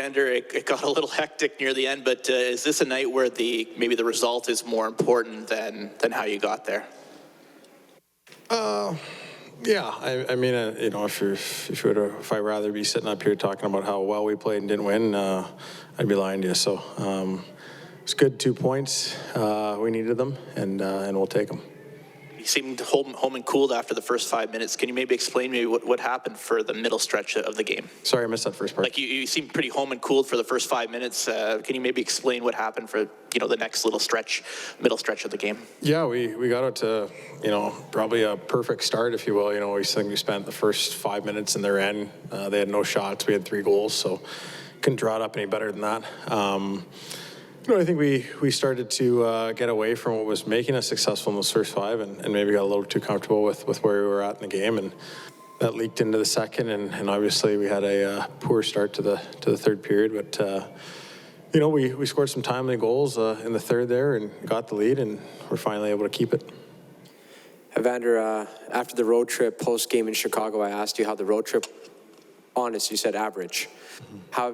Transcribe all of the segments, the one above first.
Evander, it got a little hectic near the end, but is this a night where maybe the result is more important than how you got there? Yeah, I mean, if I'd rather be sitting up here talking about how well we played and didn't win, I'd be lying to you. So it's good, 2 points. We needed them, and we'll take them. You seemed home and cooled after the first 5 minutes. Can you maybe explain maybe what happened for the middle stretch of the game? Sorry, I missed that first part. Like you seemed pretty home and cooled for the first 5 minutes. Can you maybe explain what happened for the next little middle stretch of the game? Yeah, we got out to probably a perfect start, if you will. We spent the first 5 minutes in their end. They had no shots. We had 3 goals, so couldn't draw it up any better than that. I think we started to get away from what was making us successful in those first 5 and maybe got a little too comfortable with where we were at in the game, and that leaked into the second, and obviously we had a poor start to the third period, but we scored some timely goals in the third there and got the lead, and we're finally able to keep it. Evander, after the road trip, post-game in Chicago, I asked you how the road trip, honest, you said average. How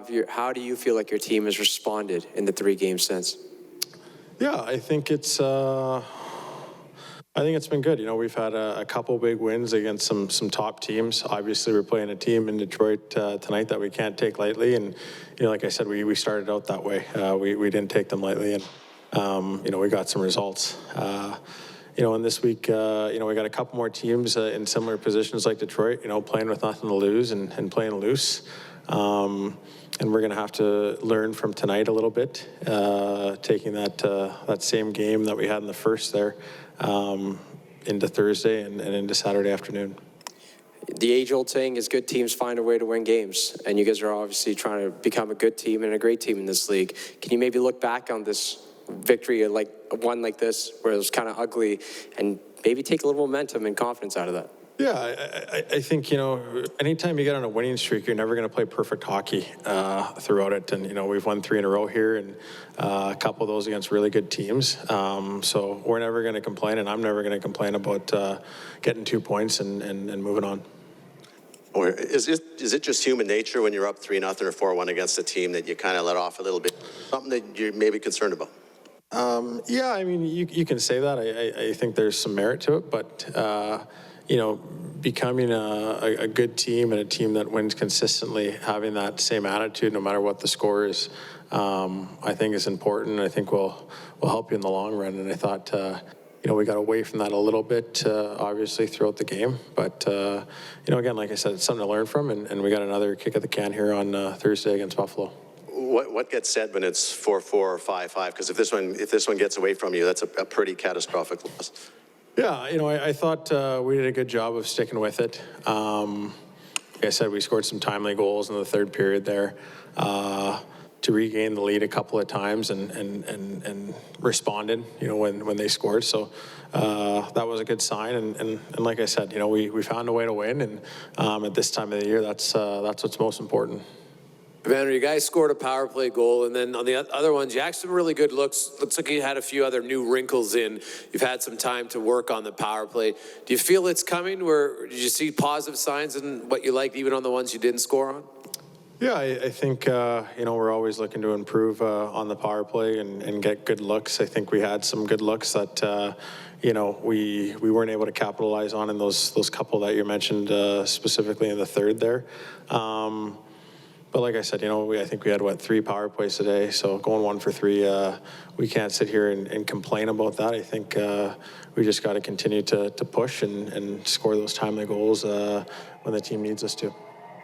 do you feel like your team has responded in the 3 games since? Yeah, I think it's been good. We've had a couple big wins against some top teams. Obviously, we're playing a team in Detroit tonight that we can't take lightly, and like I said, we started out that way. We didn't take them lightly, and we got some results. And this week, we got a couple more teams in similar positions like Detroit, playing with nothing to lose and playing loose. And we're going to have to learn from tonight a little bit, taking that same game that we had in the first there into Thursday and into Saturday afternoon. The age-old saying is good teams find a way to win games, and you guys are obviously trying to become a good team and a great team in this league. Can you maybe look back on this victory, like one like this, where it was kind of ugly, and maybe take a little momentum and confidence out of that? Yeah, I think, anytime you get on a winning streak, you're never going to play perfect hockey throughout it. And, we've won 3 in a row here, and a couple of those against really good teams. So we're never going to complain, and I'm never going to complain about getting 2 points and moving on. Or is it just human nature when you're up 3-0 or 4-1 against a team that you kind of let off a little bit? Something that you're maybe concerned about? Yeah, I mean, you can say that. I think there's some merit to it, but becoming a good team and a team that wins consistently, having that same attitude no matter what the score is, I think is important. I think will help you in the long run. And I thought, we got away from that a little bit, obviously, throughout the game. But, again, like I said, it's something to learn from, and we got another kick at the can here on Thursday against Buffalo. What gets said when it's 4-4 or 5-5? Because if this one gets away from you, that's a pretty catastrophic loss. Yeah, I thought we did a good job of sticking with it. Like I said, we scored some timely goals in the third period there to regain the lead a couple of times and responded, when they scored. So that was a good sign. And like I said, we found a way to win. And at this time of the year, that's what's most important. Evander, you guys scored a power play goal, and then on the other ones, you had some really good looks. Looks like you had a few other new wrinkles in. You've had some time to work on the power play. Do you feel it's coming? Did you see positive signs in what you liked, even on the ones you didn't score on? Yeah, I think, we're always looking to improve on the power play and get good looks. I think we had some good looks that, we weren't able to capitalize on in those couple that you mentioned specifically in the third there. But like I said, I think we had, 3 power plays today, so going 1 for 3, we can't sit here and complain about that. I think we just got to continue to push and score those timely goals when the team needs us to.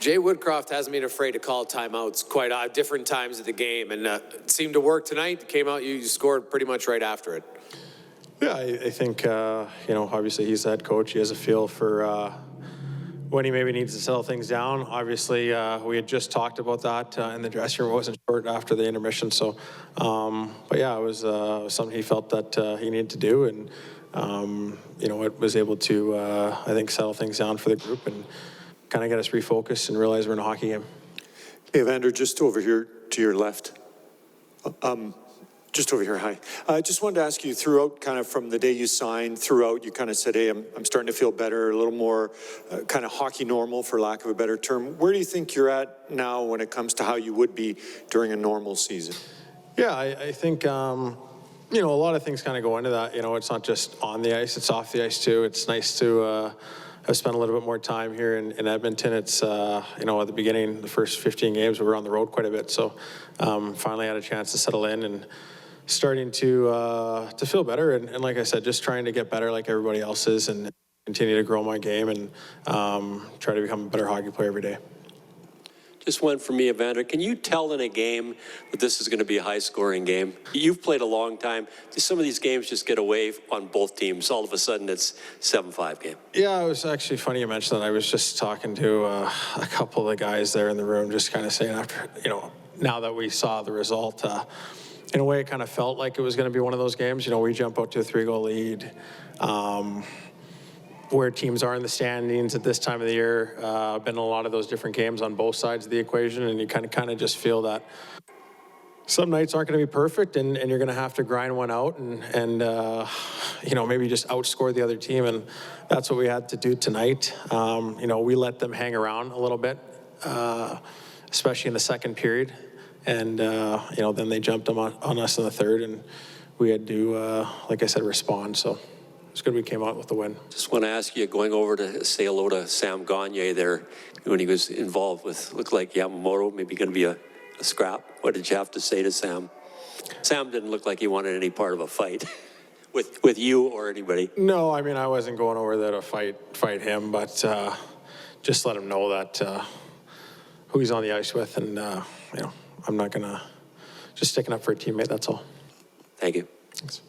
Jay Woodcroft hasn't been afraid to call timeouts quite different times of the game, and it seemed to work tonight. Came out, you scored pretty much right after it. Yeah, I think, obviously he's the head coach. He has a feel for when he maybe needs to settle things down. Obviously, we had just talked about that in the dressing room. It wasn't short after the intermission. So, but yeah, it was something he felt that he needed to do. And, it was able to, I think, settle things down for the group and kind of get us refocused and realize we're in a hockey game. Hey, Evander, just over here to your left. Just over here, hi. I just wanted to ask you, throughout, kind of from the day you signed, throughout, you kind of said, hey, I'm starting to feel better, a little more kind of hockey normal, for lack of a better term. Where do you think you're at now when it comes to how you would be during a normal season? Yeah, I think, you know, a lot of things kind of go into that. You know, it's not just on the ice, it's off the ice too. It's nice to have spent a little bit more time here in Edmonton. It's, you know, at the beginning, the first 15 games, we were on the road quite a bit. So finally had a chance to settle in and starting to feel better. And like I said, just trying to get better like everybody else is and continue to grow my game and try to become a better hockey player every day. Just one for me, Evander. Can you tell in a game that this is going to be a high-scoring game? You've played a long time. Do some of these games just get away on both teams? All of a sudden, it's 7-5 game. Yeah, it was actually funny you mentioned that. I was just talking to a couple of the guys there in the room, just kind of saying after, you know, now that we saw the result, in a way, it kind of felt like it was going to be one of those games. You know, we jump out to a 3-goal lead. Where teams are in the standings at this time of the year, been a lot of those different games on both sides of the equation, and you kind of just feel that some nights aren't going to be perfect, and you're going to have to grind one out and you know, maybe just outscore the other team, and that's what we had to do tonight. You know, we let them hang around a little bit, especially in the second period, and you know, then they jumped them on us in the third, and we had to, like I said, respond. So it's good we came out with the win. Just want to ask you, going over to say hello to Sam Gagne there, when he was involved with, looked like Yamamoto, maybe going to be a scrap. What did you have to say to Sam? Sam didn't look like he wanted any part of a fight with you or anybody. No, I mean, I wasn't going over there to fight him, but just let him know that who he's on the ice with, and you know, I'm not gonna, just sticking up for a teammate. That's all. Thank you. Thanks.